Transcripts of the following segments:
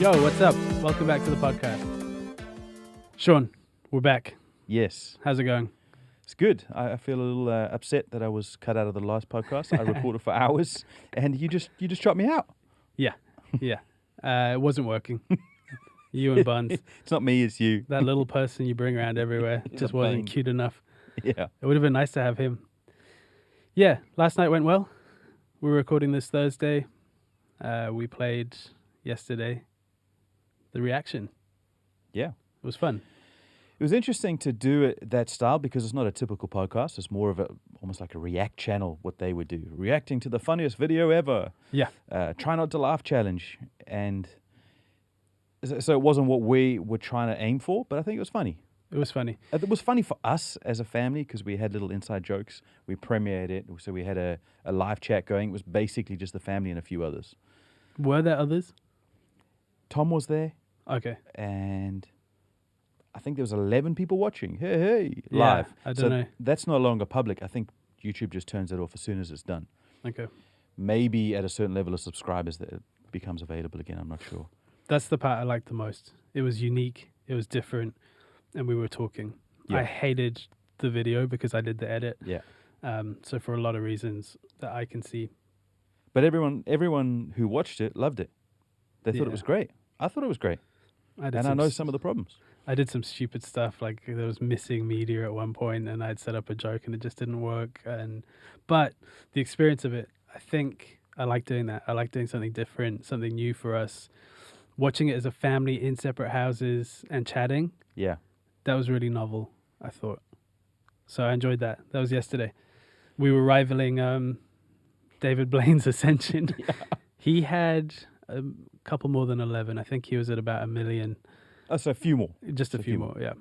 Yo, what's up? Welcome back to the podcast. Sean, we're back. Yes. How's it going? It's good. I feel a little upset that I was cut out of the last podcast. I recorded for hours, and you just dropped me out. Yeah. It wasn't working. You and Buns. It's not me, it's you. That little person you bring around everywhere just wasn't Blaine. cute enough. Yeah. It would have been nice to have him. Yeah, last night went well. We were recording this Thursday. We played yesterday. The reaction. Yeah. It was fun. It was interesting to do it that style because it's not a typical podcast. It's more of almost like a react channel, what they would do. Reacting to the funniest video ever. Yeah. Try not to laugh challenge. And so it wasn't what we were trying to aim for, but I think it was funny. It was funny. It was funny for us as a family because we had little inside jokes. We premiered it, so we had a live chat going. It was basically just the family and a few others. Were there others? Tom was there, Okay. and I think there was 11 people watching. Hey, Yeah, live. I don't know. That's no longer public. I think YouTube just turns it off as soon as it's done. Okay. Maybe at a certain level of subscribers that it becomes available again. I'm not sure. That's the part I liked the most. It was unique. It was different. And we were talking. Yeah. I hated the video because I did the edit. Yeah. So for a lot of reasons that I can see. But everyone who watched it loved it. They thought Yeah. it was great. I thought it was great. And I know some of the problems. I did some stupid stuff, like there was missing media at one point, and I'd set up a joke and it just didn't work. But the experience of it, I think I like doing that. I like doing something different, something new for us. Watching it as a family in separate houses and chatting, Yeah. that was really novel, I thought. So I enjoyed that. That was yesterday. We were rivaling David Blaine's Ascension. Yeah. He had a couple more than 11. I think he was at about 1 million. Oh, so a few more. Just a few more, yeah.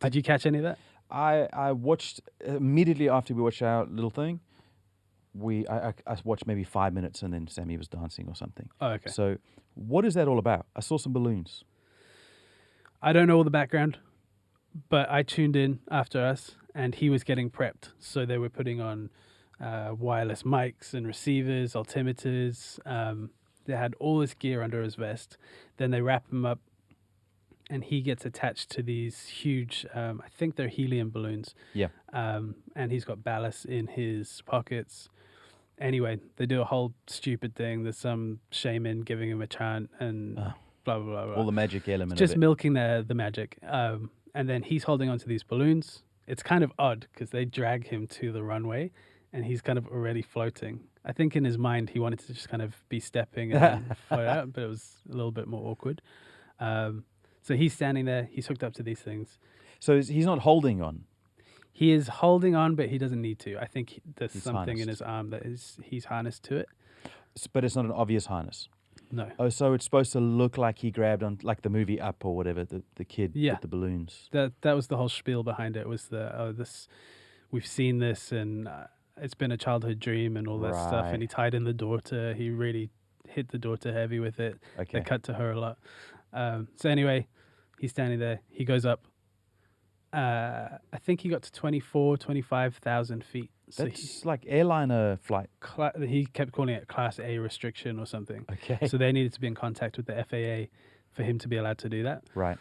Did you catch any of that? I watched immediately after we watched our little thing. I watched maybe 5 minutes and then Sammy was dancing or something. Oh, okay. So what is that all about? I saw some balloons. I don't know all the background, but I tuned in after us and he was getting prepped. So they were putting on wireless mics and receivers, altimeters. They had all this gear under his vest. Then they wrap him up and he gets attached to these huge, I think they're helium balloons. Yeah. And he's got ballast in his pockets. Anyway, they do a whole stupid thing. There's some shaman giving him a chant and blah, blah, blah, blah. All the magic element Just of it. milking the magic. And then he's holding onto these balloons. It's kind of odd because they drag him to the runway and he's kind of already floating. I think in his mind he wanted to just kind of be stepping and then float out, but it was a little bit more awkward. So he's standing there. He's hooked up to these things. So he's not holding on. He is holding on, but he doesn't need to. I think there's He's something in harnessed. his arm that he's harnessed to it. But it's not an obvious harness. No. Oh, so it's supposed to look like he grabbed on, like the movie Up or whatever, the kid Yeah. with the balloons. That was the whole spiel behind it. Was we've seen this and it's been a childhood dream and all that stuff. Right. And he tied in the daughter. He really hit the daughter heavy with it. Okay. They cut to her a lot. So anyway, he's standing there. He goes up. I think he got to 25,000 feet. So That's like airliner flight. he kept calling it Class A restriction or something. Okay. So they needed to be in contact with the FAA for him to be allowed to do that, Right.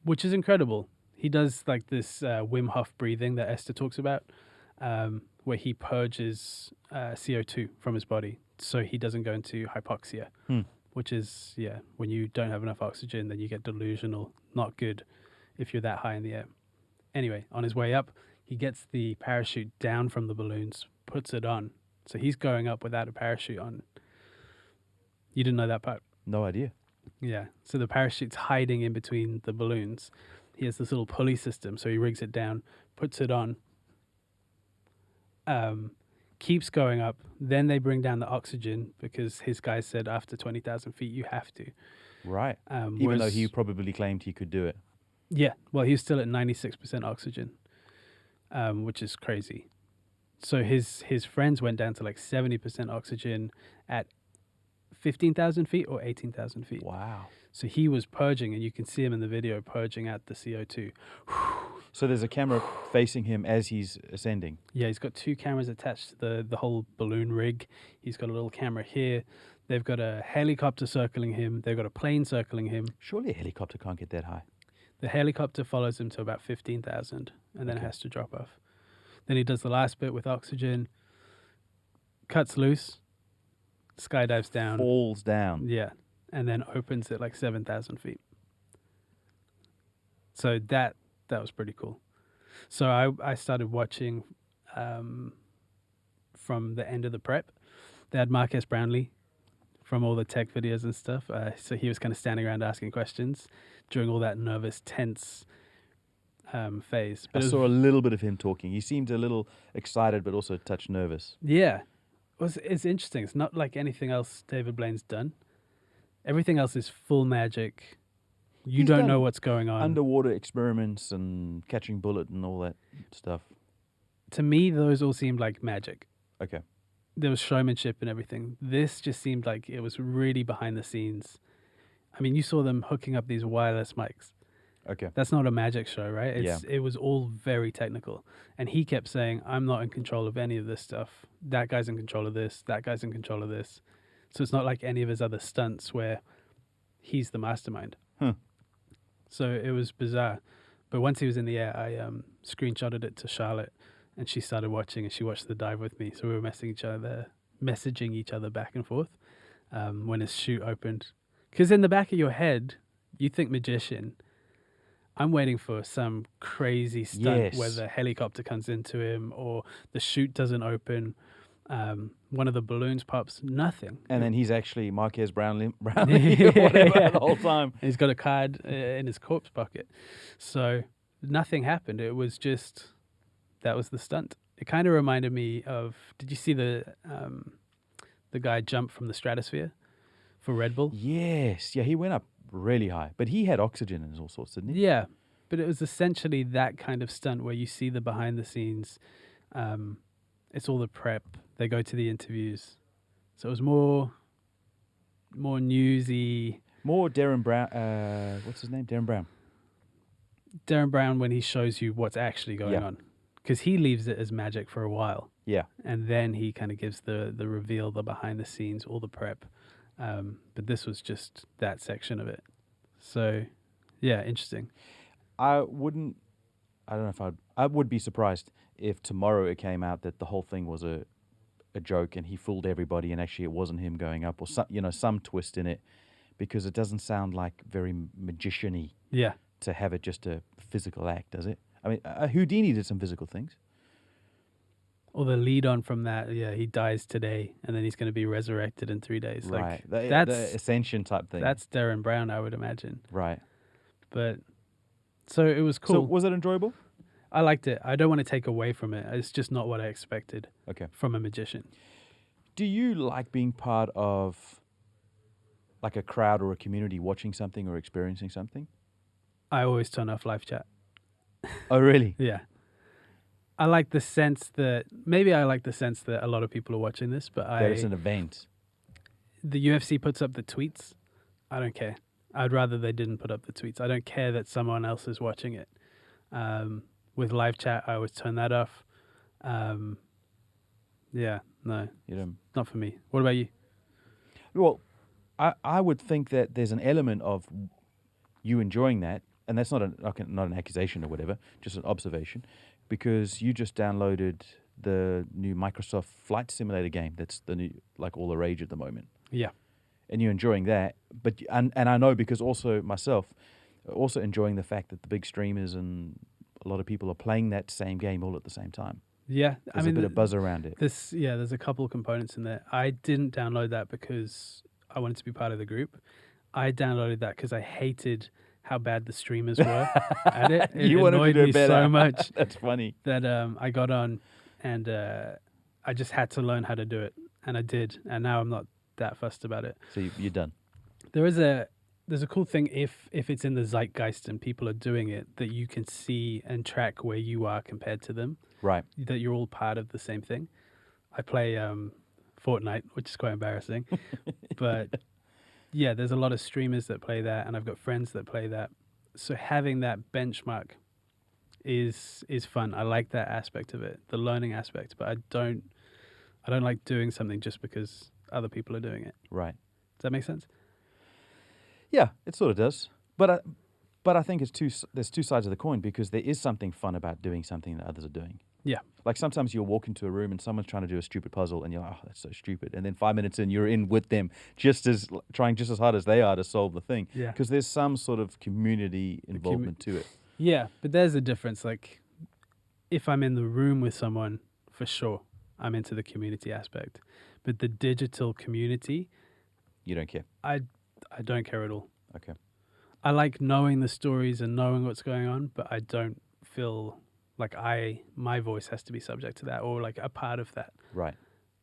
which is incredible. He does like this Wim Hof breathing that Esther talks about, where he purges CO2 from his body so he doesn't go into hypoxia, which is, when you don't have enough oxygen, then you get delusional, not good if you're that high in the air. Anyway, on his way up, he gets the parachute down from the balloons, puts it on. So he's going up without a parachute on. You didn't know that part? No idea. Yeah. So the parachute's hiding in between the balloons. He has this little pulley system. So he rigs it down, puts it on, keeps going up. Then they bring down the oxygen because his guys said after 20,000 feet, you have to. Right. Even though whereas- he probably claimed he could do it. Yeah, well, he was still at 96% oxygen, which is crazy. So his friends went down to like 70% oxygen at 15,000 feet or 18,000 feet. Wow. So he was purging, and you can see him in the video purging out the CO2. So there's a camera facing him as he's ascending. Yeah, he's got two cameras attached to the whole balloon rig. He's got a little camera here. They've got a helicopter circling him. They've got a plane circling him. Surely a helicopter can't get that high. The helicopter follows him to about 15,000 and then Okay. has to drop off. Then he does the last bit with oxygen, cuts loose, skydives down. Falls down. Yeah. And then opens at like 7,000 feet. So that was pretty cool. So I started watching from the end of the prep. They had Marques Brownlee from all the tech videos and stuff. So he was kind of standing around asking questions during all that nervous, tense phase. I saw a little bit of him talking. He seemed a little excited, but also a touch nervous. Yeah. It's interesting. It's not like anything else David Blaine's done. Everything else is full magic. He's don't done know what's going on. Underwater experiments and catching bullet and all that stuff. To me, those all seemed like magic. Okay. There was showmanship and everything. This just seemed like it was really behind the scenes. I mean, you saw them hooking up these wireless mics. Okay. That's not a magic show, right? It was all very technical. And he kept saying, I'm not in control of any of this stuff. That guy's in control of this. That guy's in control of this. So it's not like any of his other stunts where he's the mastermind. Huh. So it was bizarre. But once he was in the air, I screenshotted it to Charlotte, and she started watching, and she watched the dive with me. So we were messaging each other back and forth when his chute opened. Because in the back of your head, you think magician. I'm waiting for some crazy stunt where the helicopter comes into him or the chute doesn't open. One of the balloons pops. Nothing. And then he's actually Marques Brownlee or whatever the whole time. He's got a card in his corpse pocket. So nothing happened. It was just, that was the stunt. It kind of reminded me of, did you see the guy jump from the stratosphere for Red Bull? Yes. Yeah, he went up really high. But he had oxygen and all sorts, didn't he? Yeah. But it was essentially that kind of stunt where you see the behind the scenes. It's all the prep. They go to the interviews. So it was more newsy. More Darren Brown. What's his name? Darren Brown. Darren Brown when he shows you what's actually going on. Because he leaves it as magic for a while. Yeah. And then he kind of gives the reveal, the behind the scenes, all the prep. But this was just that section of it. So, yeah, interesting. I would be surprised if tomorrow it came out that the whole thing was a joke and he fooled everybody and actually it wasn't him going up or some twist in it, because it doesn't sound like very magician-y to have it just a physical act, does it? I mean, Houdini did some physical things. Or the lead on from that, he dies today and then he's going to be resurrected in 3 days. Right. Like, the Ascension type thing. That's Darren Brown, I would imagine. Right. But, so it was cool. So was it enjoyable? I liked it. I don't want to take away from it. It's just not what I expected from a magician. Do you like being part of like a crowd or a community watching something or experiencing something? I always turn off live chat. Oh, really? Yeah. I like the sense that a lot of people are watching this, but that it's an event. The UFC puts up the tweets. I don't care. I'd rather they didn't put up the tweets. I don't care that someone else is watching it. With live chat, I always turn that off. No, not for me. What about you? Well, I would think that there's an element of you enjoying that, and that's not an accusation or whatever, just an observation, because you just downloaded the new Microsoft Flight Simulator game. That's the new, like, all the rage at the moment. Yeah. And you're enjoying that, but and I know because also myself, also enjoying the fact that the big streamers and a lot of people are playing that same game all at the same time. Yeah, there's a bit of buzz around it. There's a couple of components in there. I didn't download that because I wanted to be part of the group. I downloaded that because I hated how bad the streamers were at it. It you annoyed me better. So much. That's funny. That I got on and I just had to learn how to do it, and I did, and now I'm not that fussed about it. So you're done. There's a cool thing if it's in the zeitgeist and people are doing it, that you can see and track where you are compared to them. Right. That you're all part of the same thing. I play Fortnite, which is quite embarrassing. But yeah, there's a lot of streamers that play that, and I've got friends that play that. So having that benchmark is fun. I like that aspect of it, the learning aspect, but I don't like doing something just because other people are doing it. Right. Does that make sense? Yeah, it sort of does. But I think there's two sides of the coin, because there is something fun about doing something that others are doing. Yeah. Like sometimes you'll walk into a room and someone's trying to do a stupid puzzle and you're like, oh, that's so stupid. And then 5 minutes in, you're in with them, trying just as hard as they are to solve the thing. Yeah. Because there's some sort of community involvement to it. Yeah, but there's a difference. Like, if I'm in the room with someone, for sure, I'm into the community aspect. But the digital community, You don't care. I don't care at all. Okay. I like knowing the stories and knowing what's going on, but I don't feel like my voice has to be subject to that or like a part of that. Right.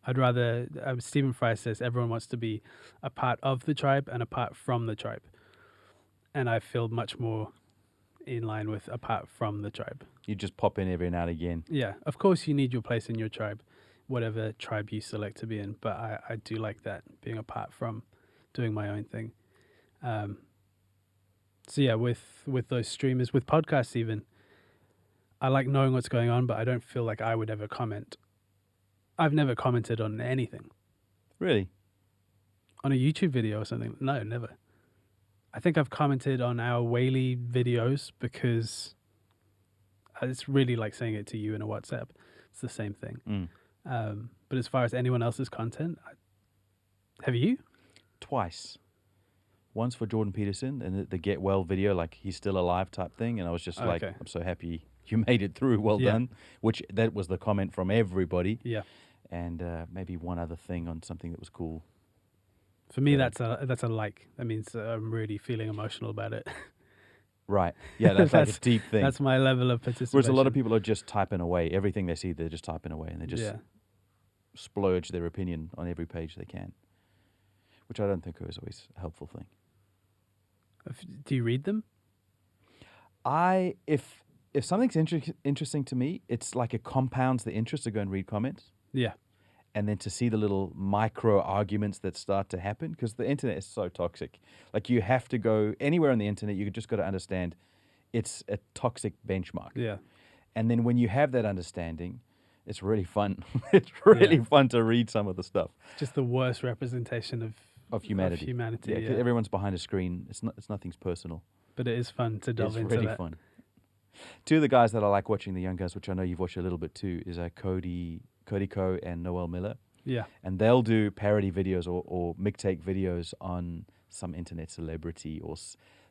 I'd rather, Stephen Fry says everyone wants to be a part of the tribe and a part from the tribe. And I feel much more in line with apart from the tribe. You just pop in every now and again. Yeah, of course you need your place in your tribe, whatever tribe you select to be in. But I do like that, being apart from doing my own thing. So yeah, with those streamers, with podcasts even, I like knowing what's going on, but I don't feel like I would ever comment. I've never commented on anything. Really? On a YouTube video or something? No, never. I think I've commented on our Whaley videos because it's really like saying it to you in a WhatsApp. It's the same thing. But as far as anyone else's content, have you? Twice. Once for Jordan Peterson and the Get Well video, like he's still alive type thing. And I was just like, I'm so happy you made it through. Well done. Which that was the comment from everybody. Yeah. And maybe one other thing on something that was cool. For me, that's a like. That means I'm really feeling emotional about it. Right. Yeah, that's like a deep thing. That's my level of participation. Whereas a lot of people are just typing away. Everything they see, they're just typing away. And they just splurge their opinion on every page they can. Which I don't think is always a helpful thing. Do you read them? If something's interesting to me, it's like it compounds the interest to go and read comments. Yeah. And then to see the little micro arguments that start to happen, because the internet is so toxic. Like you have to go anywhere on the internet, you just got to understand it's a toxic benchmark. Yeah. And then when you have that understanding, it's really fun. It's really fun to read some of the stuff. Just the worst representation of humanity. Yeah, 'cause everyone's behind a screen. It's nothing's personal. But it is fun to delve into really that. Fun. Two of the guys that I like watching, the young guys, which I know you've watched a little bit too, is Cody Ko and Noel Miller. Yeah. And they'll do parody videos or mixtape videos on some internet celebrity or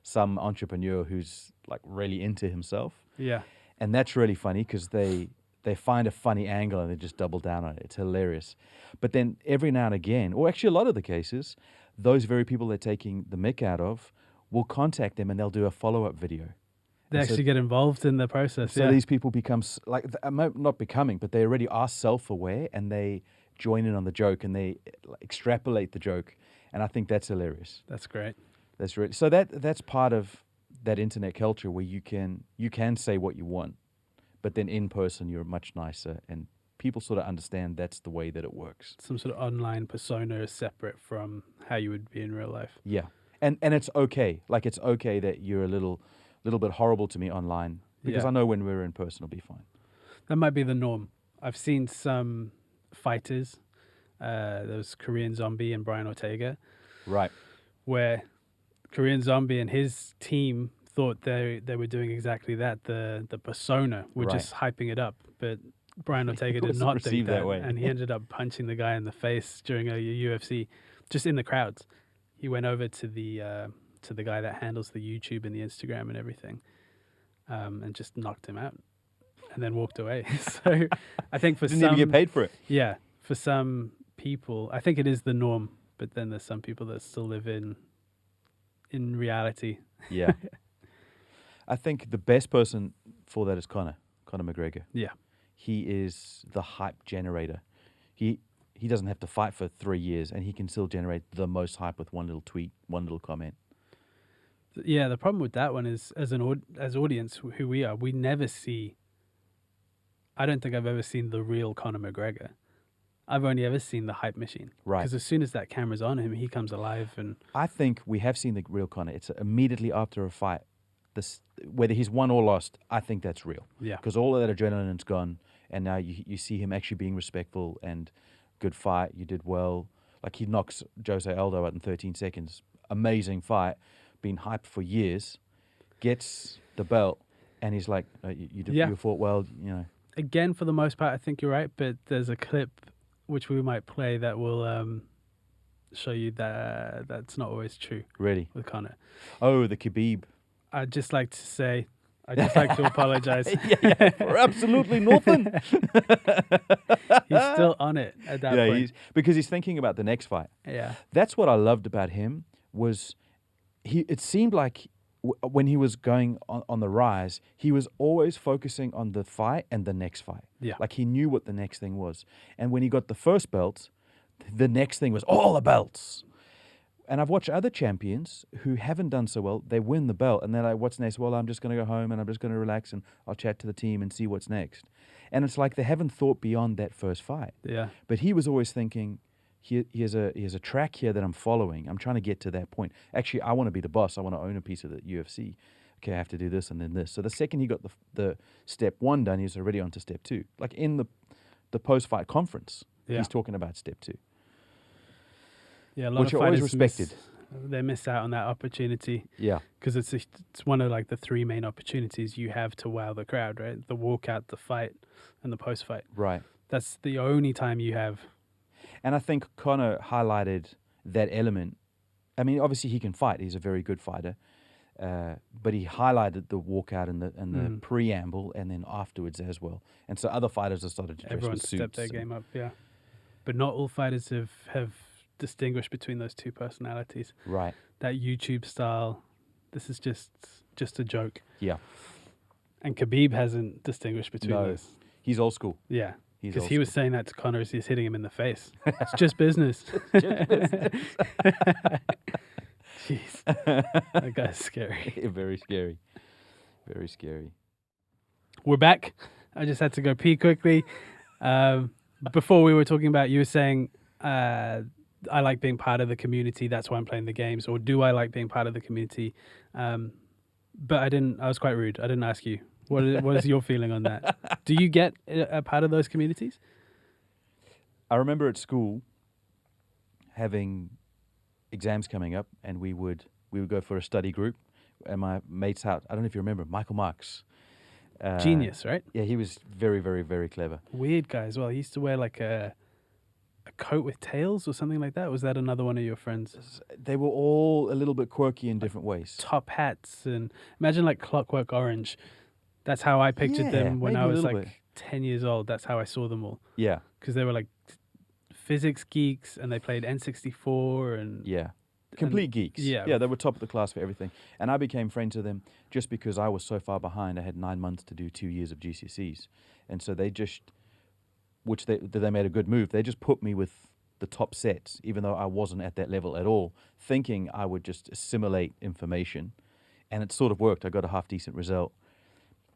some entrepreneur who's like really into himself. Yeah. And that's really funny because they find a funny angle and they just double down on it. It's hilarious. But then every now and again, or actually a lot of the cases, those very people they're taking the mick out of will contact them and they'll do a follow-up video. They actually get involved in the process. So these people become, not becoming, but they already are self-aware and they join in on the joke and they extrapolate the joke. And I think that's hilarious. That's great. That's really, so that's part of that internet culture where you can say what you want, but then in person you're much nicer and people sort of understand that's the way that it works. Some sort of online persona is separate from how you would be in real life. Yeah. And it's okay. Like it's okay that you're a little bit horrible to me online because I know when we're in person, it'll be fine. That might be the norm. I've seen some fighters, there was Korean Zombie and Brian Ortega. Right. Where Korean Zombie and his team thought they were doing exactly that. The persona were just hyping it up. But Brian Ortega did not think that way. And he ended up punching the guy in the face during a UFC, just in the crowds. He went over to the guy that handles the YouTube and the Instagram and everything, and just knocked him out, and then walked away. So I think for didn't even get paid for it. Yeah, for some people, I think it is the norm. But then there's some people that still live in reality. Yeah, I think the best person for that is Conor McGregor. Yeah, he is the hype generator. He doesn't have to fight for 3 years, and he can still generate the most hype with one little tweet, one little comment. Yeah, the problem with that one is, as audience, who we are, we never see. I don't think I've ever seen the real Conor McGregor. I've only ever seen the hype machine. Right. Because as soon as that camera's on him, he comes alive. And I think we have seen the real Conor. It's immediately after a fight. Whether he's won or lost, I think that's real. Yeah. Because all of that adrenaline's gone, and now you see him actually being respectful and good fight. You did well. Like he knocks Jose Aldo out in 13 seconds. Amazing fight, been hyped for years, gets the belt, and he's like, you fought well, you know. Again, for the most part, I think you're right, but there's a clip which we might play that will show you that that's not always true. Really? With Conor. Oh, the Khabib. I'd just like to apologize. For absolutely nothing. He's still on it at that point. Because he's thinking about the next fight. Yeah. That's what I loved about him was it seemed like when he was going on the rise, he was always focusing on the fight and the next fight. Yeah. Like he knew what the next thing was. And when he got the first belt, the next thing was all the belts. And I've watched other champions who haven't done so well. They win the belt and they're like, what's next? Well, I'm just going to go home and I'm just going to relax and I'll chat to the team and see what's next. And it's like they haven't thought beyond that first fight. Yeah. But he was always thinking, here's a track here that I'm following. I'm trying to get to that point. Actually, I want to be the boss. I want to own a piece of the UFC. Okay, I have to do this and then this. So the second he got the step 1 done, he's already on to step 2. Like in the post-fight conference, he's talking about step 2. Yeah, a lot which of are always fighters respected. They miss out on that opportunity. Yeah. Because it's one of like the 3 main opportunities you have to wow the crowd, right? The walkout, the fight, and the post-fight. Right. That's the only time you have. And I think Conor highlighted that element. I mean, obviously he can fight. He's a very good fighter. But he highlighted the walkout and the preamble and then afterwards as well. And so other fighters have started to dress Everyone with suits. stepped their game up, yeah. But not all fighters have distinguished between those two personalities. Right. That YouTube style, this is just a joke. Yeah. And Khabib hasn't distinguished between those. He's old school. Yeah. Because he was saying that to Conor as he's hitting him in the face. It's just business. Just business. Jeez. That guy's scary. Very scary. Very scary. We're back. I just had to go pee quickly. Before we were talking about, you were saying, I like being part of the community. That's why I'm playing the games. Or do I like being part of the community? But I was quite rude. I didn't ask you. What is your feeling on that? Do you get a part of those communities? I remember at school having exams coming up, and we would go for a study group at my mate's house. I don't know if you remember Michael Marks. Genius, right? Yeah, he was very, very, very clever. Weird guy as well. He used to wear like a coat with tails or something like that. Was that another one of your friends? They were all a little bit quirky in different ways. Top hats, and imagine like Clockwork Orange. That's how I pictured them when I was like 10 years old. That's how I saw them all. Yeah. Because they were like physics geeks and they played N64 and... Yeah. Complete geeks. Yeah. Yeah, they were top of the class for everything. And I became friends with them just because I was so far behind. I had 9 months to do 2 years of GCSEs. And so they just, which they made a good move, they just put me with the top sets, even though I wasn't at that level at all, thinking I would just assimilate information. And it sort of worked. I got a half-decent result.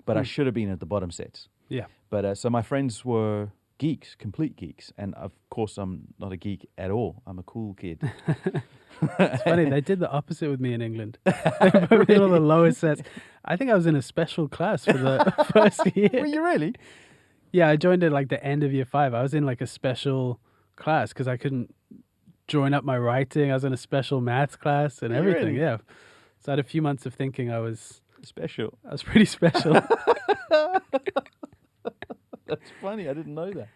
But I should have been at the bottom sets. Yeah. But so my friends were geeks, complete geeks. And of course, I'm not a geek at all. I'm a cool kid. It's funny, they did the opposite with me in England. They put me in all the lowest sets. I think I was in a special class for the first year. Were you really? Yeah, I joined at like the end of year 5. I was in like a special class because I couldn't join up my writing. I was in a special maths class and everything. Really? Yeah. So I had a few months of thinking I was pretty special. That's funny. I didn't know that.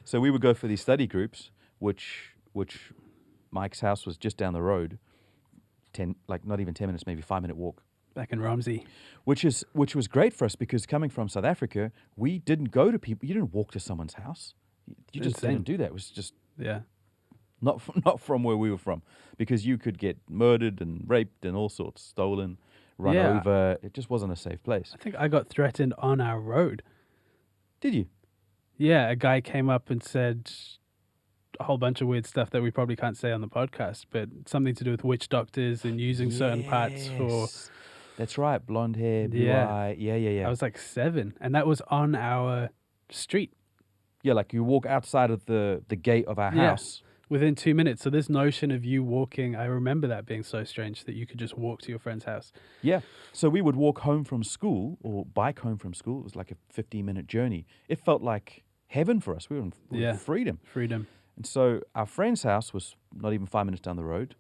So we would go for these study groups, which Mike's house was just down the road. Not even 10 minutes, maybe 5-minute walk. Back in Romsey. Which was great for us because coming from South Africa, we didn't go to people. You didn't walk to someone's house. You just didn't do that. It was just not from where we were from, because you could get murdered and raped and all sorts, stolen, run over. It just wasn't a safe place. I think I got threatened on our road. Did you? Yeah, a guy came up and said a whole bunch of weird stuff that we probably can't say on the podcast, but something to do with witch doctors and using certain parts for... That's right, blonde hair, blue eye. Yeah. I was like 7, and that was on our street. Yeah, like you walk outside of the gate of our house. Within 2 minutes. So this notion of you walking, I remember that being so strange that you could just walk to your friend's house. Yeah. So we would walk home from school or bike home from school. It was like a 15-minute journey. It felt like heaven for us. We were in freedom. Freedom. And so our friend's house was not even 5 minutes down the road,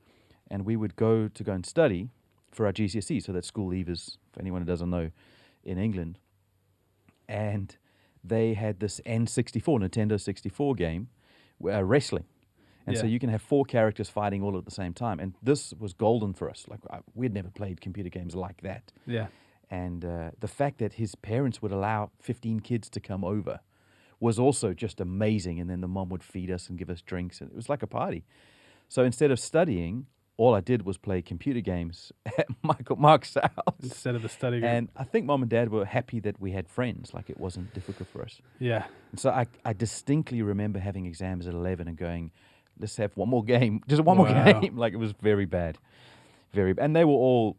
and we would go and study for our GCSE, so that's school leavers, for anyone who doesn't know, in England. And they had this Nintendo 64 game, wrestling. And so Yeah. you can have 4 characters fighting all at the same time. And this was golden for us. Like, we'd never played computer games like that. Yeah. And the fact that his parents would allow 15 kids to come over was also just amazing. And then the mom would feed us and give us drinks. And it was like a party. So instead of studying, all I did was play computer games at Mark's house. Instead of the study group. And I think mom and dad were happy that we had friends. Like, it wasn't difficult for us. Yeah. And so I distinctly remember having exams at 11 and going, let's have one more game. Just one more Wow. game. Like, it was very bad. And they were all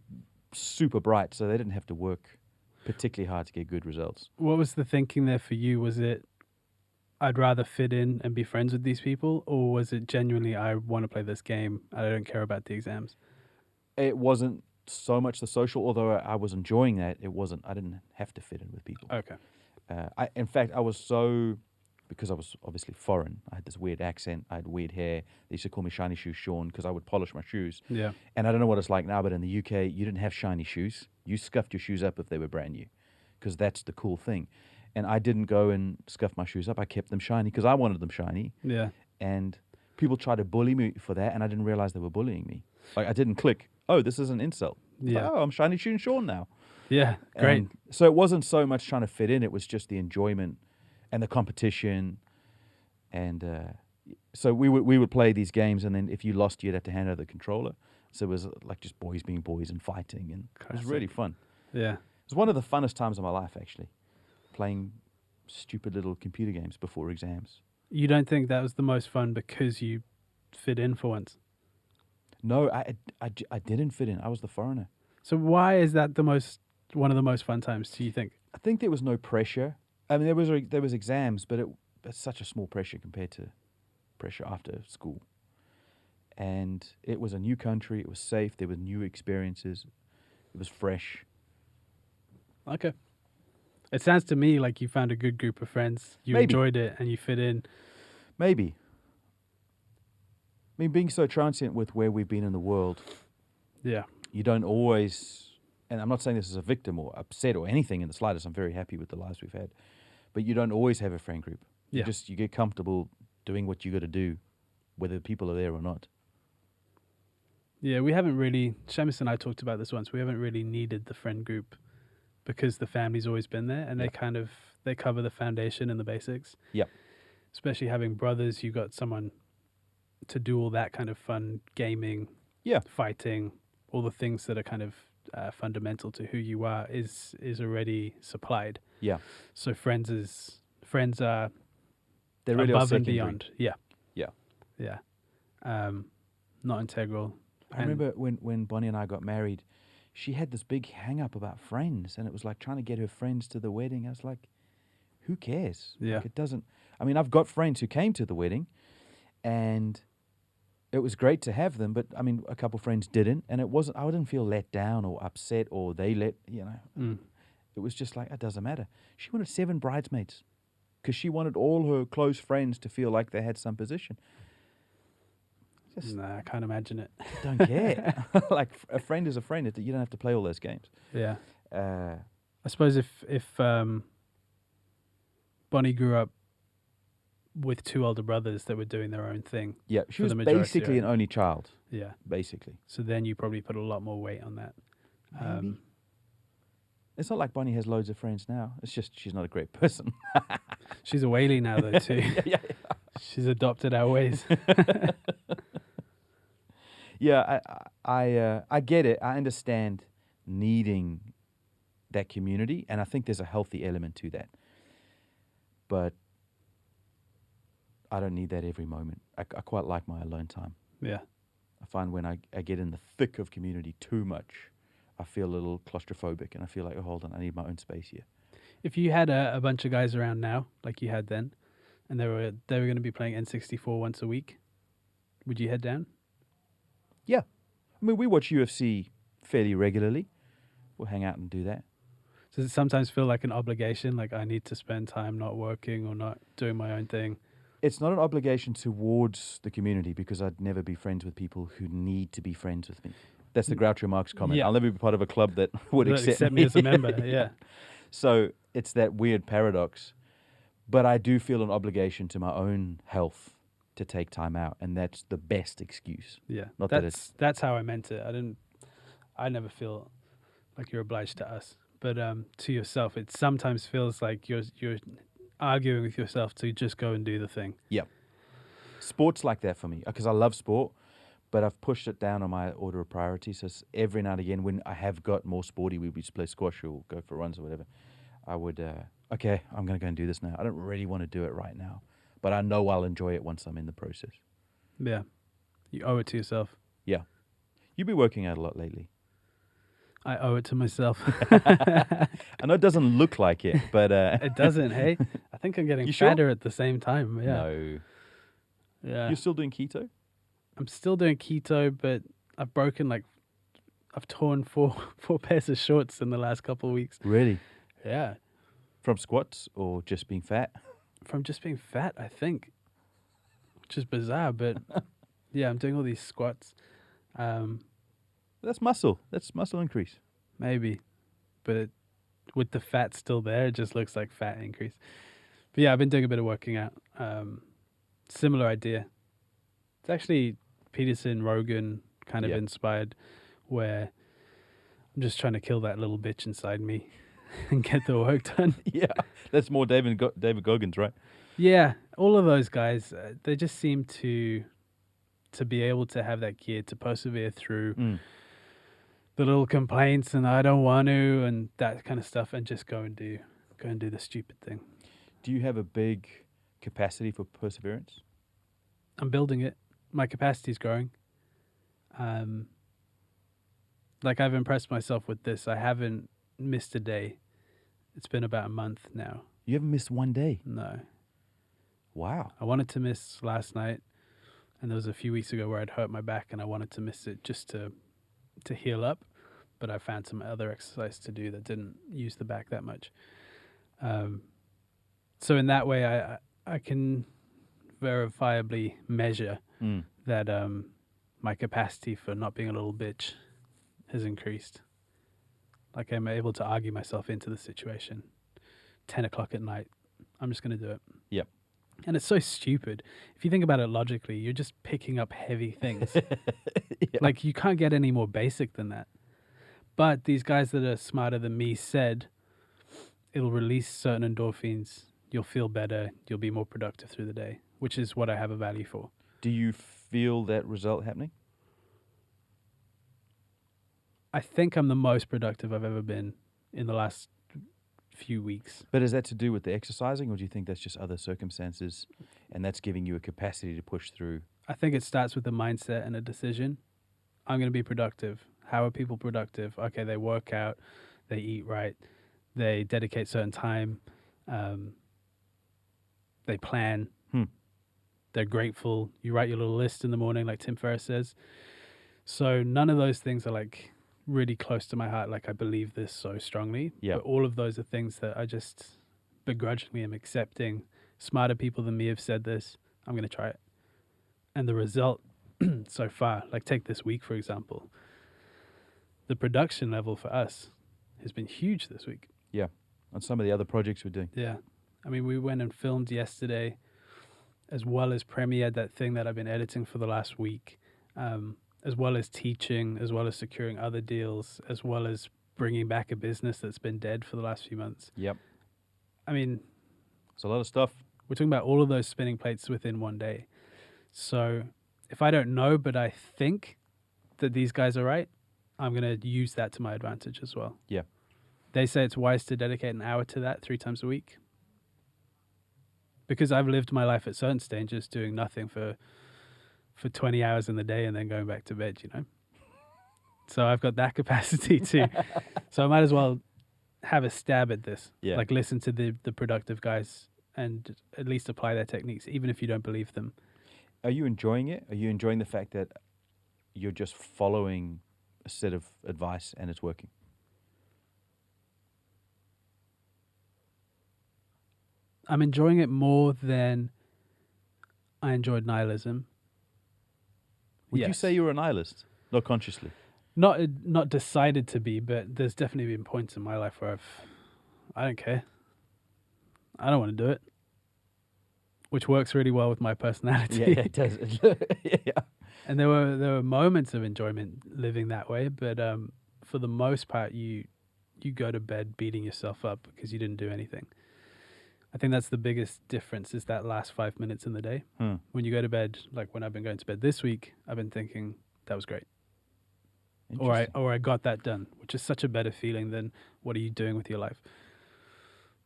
super bright, so they didn't have to work particularly hard to get good results. What was the thinking there for you? Was it, I'd rather fit in and be friends with these people? Or was it genuinely, I want to play this game, I don't care about the exams? It wasn't so much the social, although I was enjoying that. I didn't have to fit in with people. Okay. In fact, I was so, because I was obviously foreign, I had this weird accent, I had weird hair. They used to call me Shiny Shoe Sean because I would polish my shoes. Yeah. And I don't know what it's like now, but in the UK, you didn't have shiny shoes. You scuffed your shoes up if they were brand new, because that's the cool thing. And I didn't go and scuff my shoes up. I kept them shiny because I wanted them shiny. Yeah. And people tried to bully me for that, and I didn't realize they were bullying me. Like, I didn't click, oh, this is an insult. Yeah. Oh, I'm Shiny Shoe Sean now. Yeah. Great. And so it wasn't so much trying to fit in. It was just the enjoyment and the competition. And so we would play these games, and then if you lost, you'd have to hand over the controller. So it was like just boys being boys and fighting, and it was really fun. Yeah. It was one of the funnest times of my life, actually, playing stupid little computer games before exams. You don't think that was the most fun because you fit in for once? No, I didn't fit in. I was the foreigner. So why is that one of the most fun times, do you think? I think there was no pressure. I mean, there was exams, but it's such a small pressure compared to pressure after school. And it was a new country. It was safe. There were new experiences. It was fresh. Okay. It sounds to me like you found a good group of friends. You Maybe. enjoyed it and you fit in. Maybe. I mean, being so transient with where we've been in the world, Yeah. you don't always, and I'm not saying this as a victim or upset or anything in the slightest. I'm very happy with the lives we've had. But you don't always have a friend group. Yeah. You get comfortable doing what you got to do, whether people are there or not. Yeah, we haven't really, Seamus and I talked about this once, we haven't really needed the friend group because the family's always been there and they cover the foundation and the basics. Yeah. Especially having brothers, you got someone to do all that kind of fun gaming, fighting, all the things that are kind of fundamental to who you are is already supplied. Yeah. So friends are They're really above and secondary. beyond. Yeah. Yeah. Yeah. Not integral. I remember when Bonnie and I got married, she had this big hang up about friends, and it was like trying to get her friends to the wedding. I was like, who cares? Yeah. Like, it doesn't. I mean, I've got friends who came to the wedding, and it was great to have them, but I mean, a couple friends didn't, and I didn't feel let down or upset or It was just like, it doesn't matter. She wanted 7 bridesmaids because she wanted all her close friends to feel like they had some position. Nah, I can't imagine it. Don't care. Like, a friend is a friend. You don't have to play all those games. Yeah. I suppose if Bonnie grew up with 2 older brothers that were doing their own thing. Yeah, she for was the majority basically of an only child. Yeah. Basically. So then you probably put a lot more weight on that. Maybe. It's not like Bonnie has loads of friends now. It's just she's not a great person. She's a Whaley now, though, too. yeah. She's adopted our ways. Yeah, I get it. I understand needing that community, and I think there's a healthy element to that. But I don't need that every moment. I quite like my alone time. Yeah. I find when I get in the thick of community too much, I feel a little claustrophobic, and I feel like, oh, hold on, I need my own space here. If you had a bunch of guys around now, like you had then, and they were going to be playing N64 once a week, would you head down? Yeah. I mean, we watch UFC fairly regularly. We'll hang out and do that. Does it sometimes feel like an obligation? Like I need to spend time not working or not doing my own thing? It's not an obligation towards the community because I'd never be friends with people who need to be friends with me. That's the Groucho Marx comment. Yeah. I'll never be part of a club that would That accept me as a member. Yeah. So it's that weird paradox. But I do feel an obligation to my own health to take time out, and that's the best excuse. Yeah. Not that it's That's how I meant it. I never feel like you're obliged to us. But to yourself, it sometimes feels like you're arguing with yourself to just go and do the thing. sports like that for me because I love sport, but I've pushed it down on my order of priority. So every now and again, when I have got more sporty, we would play squash or go for runs or whatever. I would, okay, I'm going to go and do this now. I don't really want to do it right now, but I know I'll enjoy it once I'm in the process. Yeah. You owe it to yourself. Yeah. You've been working out a lot lately. I owe it to myself. I know it doesn't look like it, but... It doesn't, hey? I think I'm getting fatter at the same time. Yeah. No. Yeah. You're still doing keto? I'm still doing keto, but I've torn four pairs of shorts in the last couple of weeks. Really? Yeah. From squats or just being fat? From just being fat, I think. Which is bizarre, but yeah, I'm doing all these squats. That's muscle. That's muscle increase. Maybe. But with the fat still there, it just looks like fat increase. But yeah, I've been doing a bit of working out. Similar idea. It's actually Peterson, Rogan kind of inspired, where I'm just trying to kill that little bitch inside me and get the work done. Yeah, that's more David Goggins, right? Yeah, all of those guys, they just seem to be able to have that gear to persevere through the little complaints and I don't want to and that kind of stuff, and just go and do the stupid thing. Do you have a big capacity for perseverance? I'm building it. My capacity is growing. Like I've impressed myself with this. I haven't missed a day. It's been about a month now. You haven't missed one day? No. Wow. I wanted to miss last night, and there was a few weeks ago where I'd hurt my back and I wanted to miss it just to heal up, but I found some other exercise to do that didn't use the back that much. So in that way, I can verifiably measure that my capacity for not being a little bitch has increased. Like I'm able to argue myself into the situation. 10 o'clock at night, I'm just going to do it. Yep. And it's so stupid. If you think about it logically, you're just picking up heavy things. Like you can't get any more basic than that. But these guys that are smarter than me said it'll release certain endorphins. You'll feel better. You'll be more productive through the day, which is what I have a value for. Do you feel that result happening? I think I'm the most productive I've ever been in the last few weeks. But is that to do with the exercising, or do you think that's just other circumstances and that's giving you a capacity to push through? I think it starts with a mindset and a decision. I'm going to be productive. How are people productive? Okay, they work out, they eat right, they dedicate certain time, they plan, they're grateful. You write your little list in the morning like Tim Ferriss says. So none of those things are like really close to my heart, like I believe this so strongly. Yep. But all of those are things that I just begrudgingly am accepting. Smarter people than me have said this. I'm going to try it. And the result so far, like take this week, for example, the production level for us has been huge this week. Yeah. On some of the other projects we're doing. Yeah. I mean, we went and filmed yesterday, as well as premiered that thing that I've been editing for the last week, as well as teaching, as well as securing other deals, as well as bringing back a business that's been dead for the last few months. Yep. I mean, it's a lot of stuff. We're talking about all of those spinning plates within one day. So if I don't know, but I think that these guys are right, I'm going to use that to my advantage as well. Yeah. They say it's wise to dedicate an hour to that 3 times a week. Because I've lived my life at certain stages doing nothing for 20 hours in the day and then going back to bed, you know? So I've got that capacity too. So I might as well have a stab at this. Yeah. Like listen to the productive guys and at least apply their techniques, even if you don't believe them. Are you enjoying it? Are you enjoying the fact that you're just following a set of advice and it's working? I'm enjoying it more than I enjoyed nihilism. Would you Yes. say you're a nihilist? Not consciously. Not decided to be, but there's definitely been points in my life where I don't care. I don't want to do it, which works really well with my personality. Yeah, it does. Yeah. And there were moments of enjoyment living that way, but for the most part, you go to bed beating yourself up because you didn't do anything. I think that's the biggest difference is that last 5 minutes in the day. When you go to bed, like when I've been going to bed this week, I've been thinking that was great. Or I got that done, which is such a better feeling than what are you doing with your life,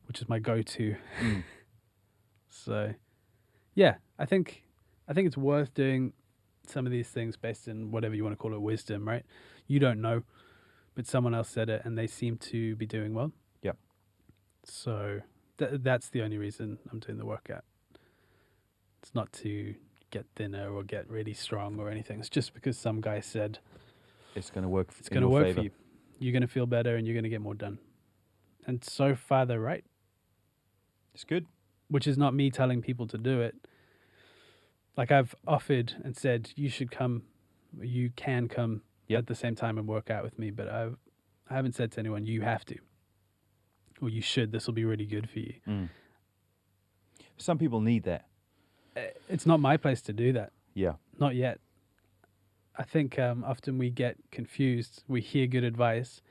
which is my go-to. So, yeah, I think it's worth doing some of these things based on whatever you want to call it, wisdom, right? You don't know, but someone else said it and they seem to be doing well. Yep. So that's the only reason I'm doing the workout. It's not to get thinner or get really strong or anything. It's just because some guy said it's going to work. It's going to work for you. You're going to feel better and you're going to get more done. And so far, they're right. It's good. Which is not me telling people to do it. Like I've offered and said, you should come, you can come at the same time and work out with me. But I haven't said to anyone, you have to. Or you should. This will be really good for you. Some people need that. It's not my place to do that. Yeah. Not yet. I think often we get confused. We hear good advice.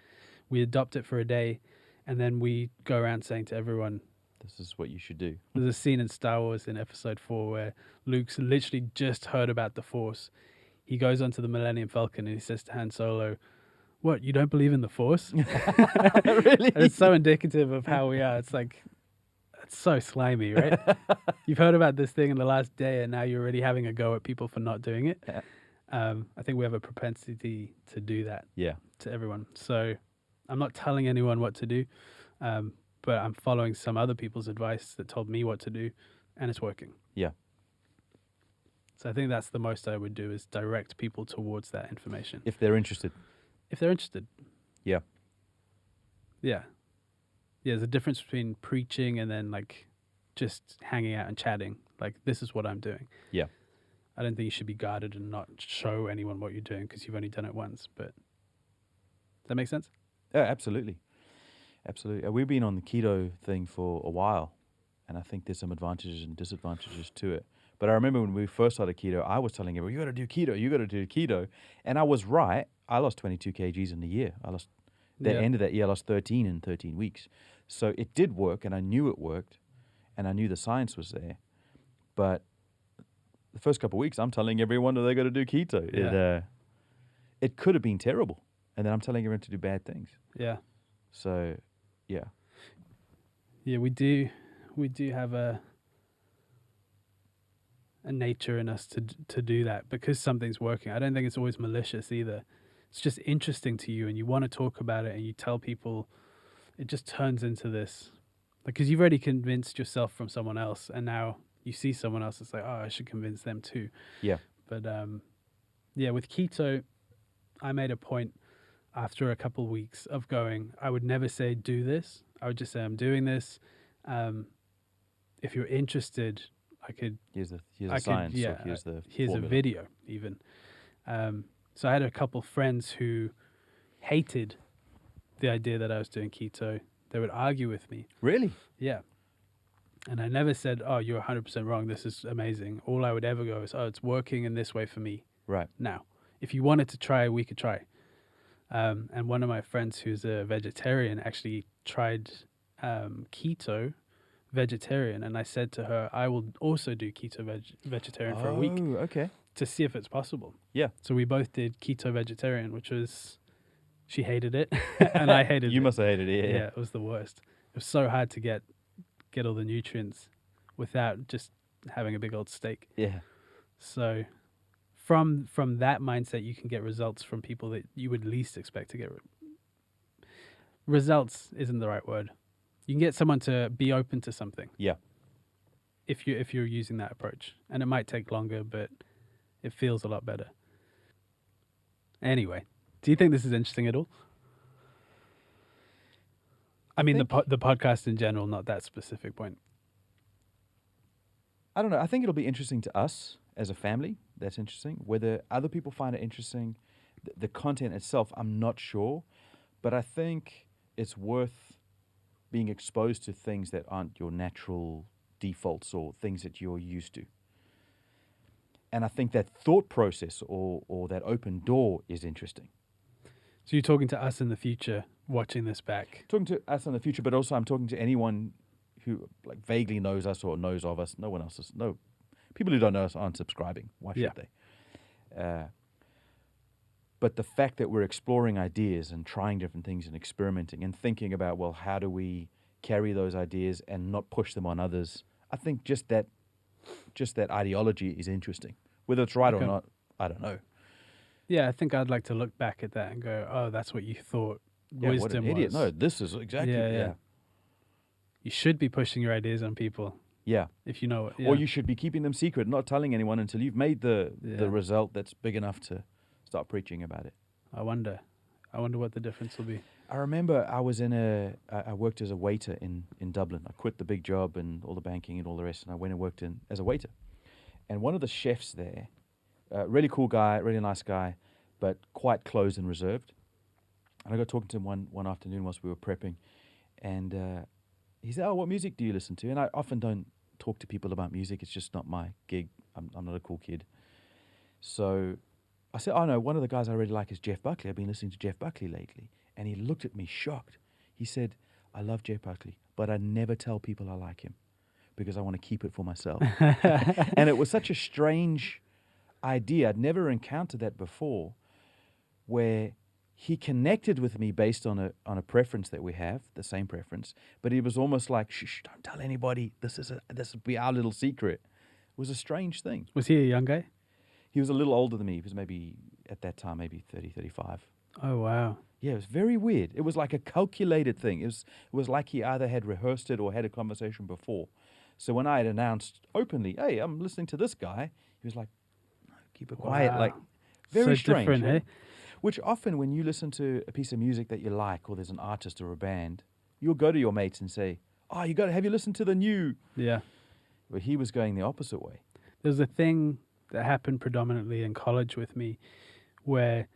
We adopt it for a day. And then we go around saying to everyone, this is what you should do. There's a scene in Star Wars in episode 4 where Luke's literally just heard about the Force. He goes onto the Millennium Falcon and he says to Han Solo, what, you don't believe in the Force? Really? And it's so indicative of how we are. It's like, it's so slimy, right? You've heard about this thing in the last day and now you're already having a go at people for not doing it. Yeah. I think we have a propensity to do that to everyone. So I'm not telling anyone what to do, but I'm following some other people's advice that told me what to do, and it's working. Yeah. So I think that's the most I would do is direct people towards that information. If they're interested. If they're interested. Yeah. Yeah. Yeah, there's a difference between preaching and then like just hanging out and chatting. Like, this is what I'm doing. Yeah. I don't think you should be guarded and not show anyone what you're doing because you've only done it once. But does that make sense? Yeah, absolutely. Absolutely. We've been on the keto thing for a while, and I think there's some advantages and disadvantages to it. But I remember when we first started keto, I was telling everyone, you got to do keto, you got to do keto. And I was right. I lost 22 kgs in a year. The end of that year, I lost 13 in 13 weeks. So it did work, and I knew it worked, and I knew the science was there. But the first couple of weeks, I'm telling everyone that they got to do keto. Yeah. It could have been terrible. And then I'm telling everyone to do bad things. Yeah. So, yeah. Yeah, we do have a nature in us to do that because something's working. I don't think it's always malicious either. It's just interesting to you and you want to talk about it and you tell people. It just turns into this. Because you've already convinced yourself from someone else and now you see someone else, it's like, oh, I should convince them too. Yeah. But, with keto, I made a point after a couple of weeks of going, I would never say do this. I would just say I'm doing this. If you're interested, I could. Here's the science. Yeah, here's the here's formula. a video even. So I had a couple friends who hated the idea that I was doing keto. They would argue with me. Really? Yeah. And I never said, oh, you're 100% wrong. This is amazing. All I would ever go is, oh, it's working in this way for me. Right. Now, if you wanted to try, we could try. And one of my friends who's a vegetarian actually tried keto vegetarian. And I said to her, I will also do keto vegetarian for a week. Oh, okay. To see if it's possible. Yeah. So we both did keto vegetarian, which was, she hated it and I hated it. You must have hated it. Yeah, it was the worst. It was so hard to get all the nutrients without just having a big old steak. Yeah. So from that mindset, you can get results from people that you would least expect to get. Results isn't the right word. You can get someone to be open to something. Yeah. If you're using that approach, and it might take longer, but it feels a lot better. Anyway, do you think this is interesting at all? I mean, the podcast in general, not that specific point. I don't know. I think it'll be interesting to us as a family. That's interesting. Whether other people find it interesting, the content itself, I'm not sure. But I think it's worth being exposed to things that aren't your natural defaults or things that you're used to. And I think that thought process or that open door is interesting. So you're talking to us in the future, watching this back. Talking to us in the future, but also I'm talking to anyone who like vaguely knows us or knows of us. No one else is. No, people who don't know us aren't subscribing. Why should they? But the fact that we're exploring ideas and trying different things and experimenting and thinking about, well, how do we carry those ideas and not push them on others? I think just that ideology is interesting. Whether it's right or not, I don't know. Yeah, I think I'd like to look back at that and go, oh, that's what you thought wisdom what an idiot. was. No, this is exactly, Yeah. You should be pushing your ideas on people. Yeah. If you know it. Yeah. Or you should be keeping them secret, not telling anyone until you've made the result that's big enough to start preaching about it. I wonder what the difference will be. I remember I worked as a waiter in Dublin. I quit the big job and all the banking and all the rest, and I went and worked as a waiter. And one of the chefs there, really cool guy, really nice guy, but quite closed and reserved. And I got talking to him one afternoon whilst we were prepping, and he said, "Oh, what music do you listen to?" And I often don't talk to people about music. It's just not my gig. I'm not a cool kid. So I said, "Oh no, one of the guys I really like is Jeff Buckley. I've been listening to Jeff Buckley lately." And he looked at me shocked. He said, "I love Jeff Buckley, but I never tell people I like him because I want to keep it for myself." And it was such a strange idea. I'd never encountered that before, where he connected with me based on a preference that we have, the same preference, but it was almost like, shh, don't tell anybody. This will be our little secret. It was a strange thing. Was he a young guy? He was a little older than me. He was maybe, at that time, maybe 30, 35. Oh, wow. Yeah, it was very weird. It was like a calculated thing. It was like he either had rehearsed it or had a conversation before. So when I had announced openly, "Hey, I'm listening to this guy," he was like, "No, keep it quiet." Wow. Like, very So strange. different, Yeah? eh? Which often when you listen to a piece of music that you like, or there's an artist or a band, you'll go to your mates and say, "Oh, have you listened to the new?" Yeah. But he was going the opposite way. There's a thing that happened predominantly in college with me where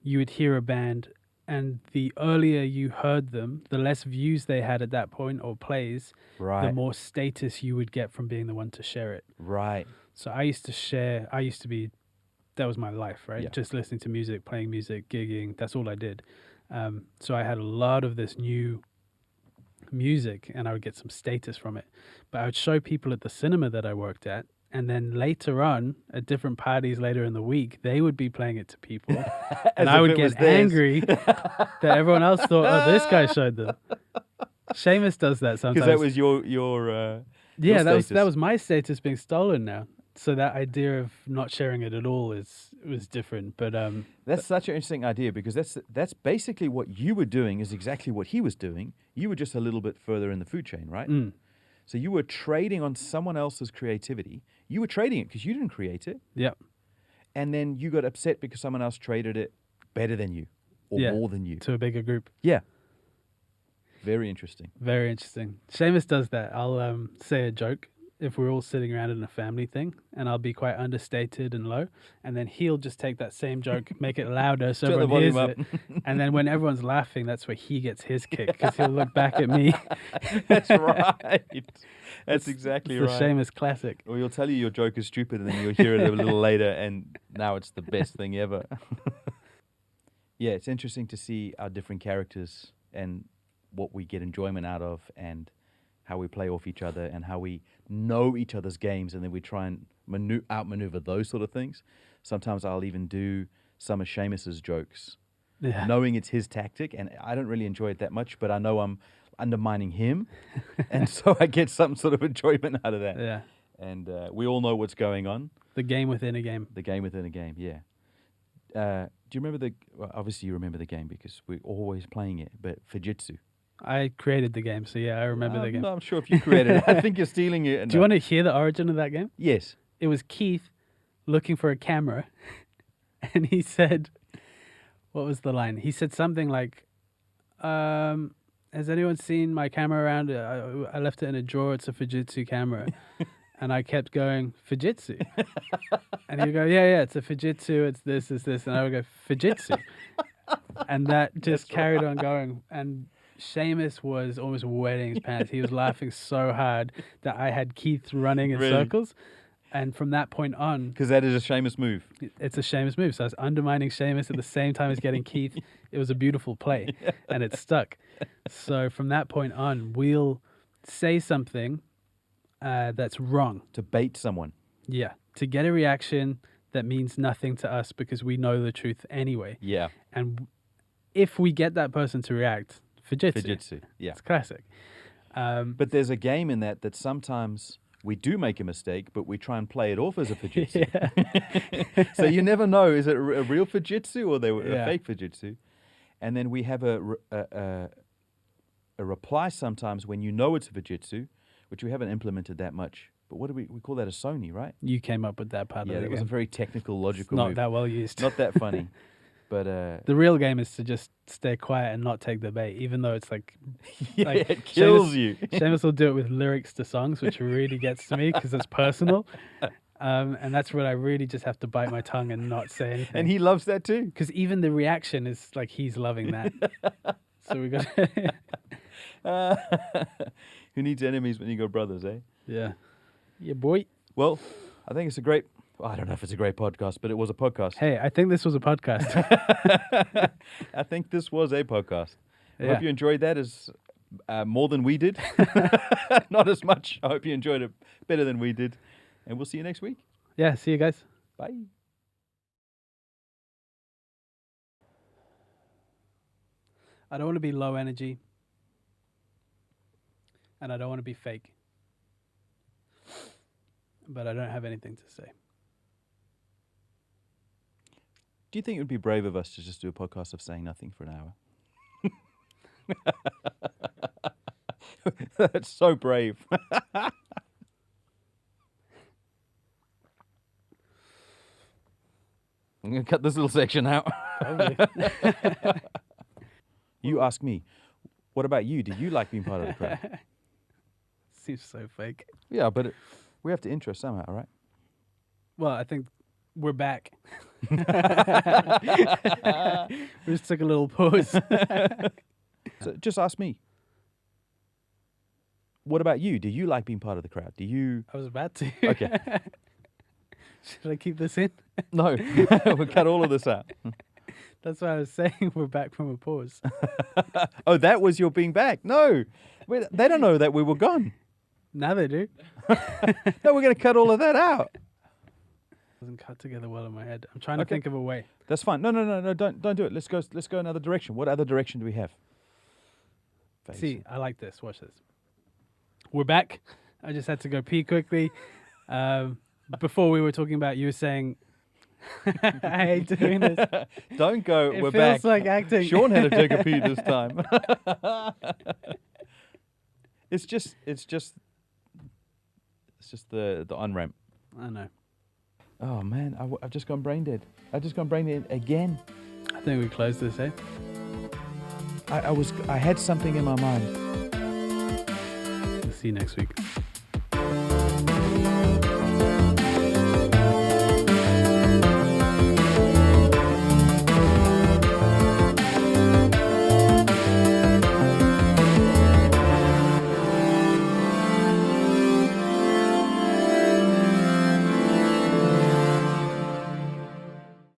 you would hear a band and the earlier you heard them, the less views they had at that point or plays, Right. the more status you would get from being the one to share it. Right. So that was my life, right? Yeah. Just listening to music, playing music, gigging, that's all I did. So I had a lot of this new music and I would get some status from it. But I would show people at the cinema that I worked at, and then later on, at different parties later in the week, they would be playing it to people. And I would get angry that everyone else thought, "Oh, this guy showed them." Seamus does that sometimes. Because that was your yeah, status. that was my status being stolen now. So that idea of not sharing it at all was different. But that's such an interesting idea, because that's basically what you were doing is exactly what he was doing. You were just a little bit further in the food chain, right? So you were trading on someone else's creativity. You were trading it because you didn't create it. Yep. And then you got upset because someone else traded it better than you or more than you. To a bigger group. Yeah. Very interesting. Very interesting. Seamus does that. I'll say a joke if we're all sitting around in a family thing, and I'll be quite understated and low, and then he'll just take that same joke, make it louder so Turn the everyone hears volume it, and then when everyone's laughing, that's where he gets his kick, because he'll look back at me. That's right. That's exactly It's right. the Seamus classic. Or he'll tell you your joke is stupid, and then you'll hear it a little later, and now it's the best thing ever. Yeah, it's interesting to see our different characters and what we get enjoyment out of, and how we play off each other, and how we know each other's games, and then we try and outmaneuver those sort of things. Sometimes I'll even do some of Seamus's jokes, knowing it's his tactic, and I don't really enjoy it that much, but I know I'm undermining him, and so I get some sort of enjoyment out of that. Yeah. And we all know what's going on. The game within a game. The game within a game, yeah. Do you remember obviously you remember the game because we're always playing it, but Fujitsu. I created the game, so yeah, I remember the game. I'm not sure if you created it. I think you're stealing it. Do you want to hear the origin of that game? Yes. It was Keith looking for a camera, and he said, what was the line? He said something like, has anyone seen my camera around? I left it in a drawer. It's a Fujitsu camera. And I kept going, Fujitsu. And he would go, yeah, it's a Fujitsu, it's this. And I would go, Fujitsu. And that just carried on going. And Seamus was almost wetting his pants. He was laughing so hard that I had Keith running in circles. And from that point on... Because that is a Seamus move. It's a Seamus move. So I was undermining Seamus at the same time as getting Keith. It was a beautiful play. And it stuck. So from that point on, we'll say something that's wrong. To bait someone. Yeah. To get a reaction that means nothing to us because we know the truth anyway. Yeah. And if we get that person to react, Fujitsu. Yeah. It's classic. But there's a game in that sometimes we do make a mistake, but we try and play it off as a Fujitsu. Yeah. So you never know, is it a real Fujitsu or they were a fake Fujitsu? And then we have a reply sometimes when you know it's a Fujitsu, which we haven't implemented that much. But what do we call that? A Sony, right? You came up with that part of the Yeah, game. that was a very technical, logical Not move. that well used. Not that funny. But the real game is to just stay quiet and not take the bait, even though it's like... it kills you. Seamus will do it with lyrics to songs, which really gets to me because it's personal. And that's when I really just have to bite my tongue and not say anything. And he loves that too. Because even the reaction is like he's loving that. So we got... Who needs enemies when you got brothers, eh? Yeah. Yeah, boy. Well, I think it's a great... I don't know if it's a great podcast, but it was a podcast. Hey, I think this was a podcast. I think this was a podcast. I Yeah. hope you enjoyed that as more than we did. Not as much. I hope you enjoyed it better than we did. And we'll see you next week. Yeah, see you guys. Bye. I don't want to be low energy. And I don't want to be fake. But I don't have anything to say. Do you think it would be brave of us to just do a podcast of saying nothing for an hour? That's so brave. I'm going to cut this little section out. Probably. You ask me, what about you? Do you like being part of the crowd? Seems so fake. Yeah, but we have to intro somehow, right? Well, I think we're back. We just took a little pause. So just ask me. What about you? Do you like being part of the crowd? Do you... I was about to. Okay. Should I keep this in? No, we'll cut all of this out. That's why I was saying we're back from a pause. Oh, that was your being back. No, they don't know that we were gone. Now they do. No, we're going to cut all of that out. Doesn't cut together well in my head. I'm trying to think of a way. That's fine. No, don't do it. Let's go another direction. What other direction do we have? See, I like this. Watch this. We're back. I just had to go pee quickly. Before we were talking about, you were saying, I hate doing this. Don't go, It we're feels back. like acting. Sean had to take a pee this time. It's just the on-ramp. I know. Oh man, I've just gone brain dead. I've just gone brain dead again. I think we close this, eh? I had something in my mind. We'll see you next week.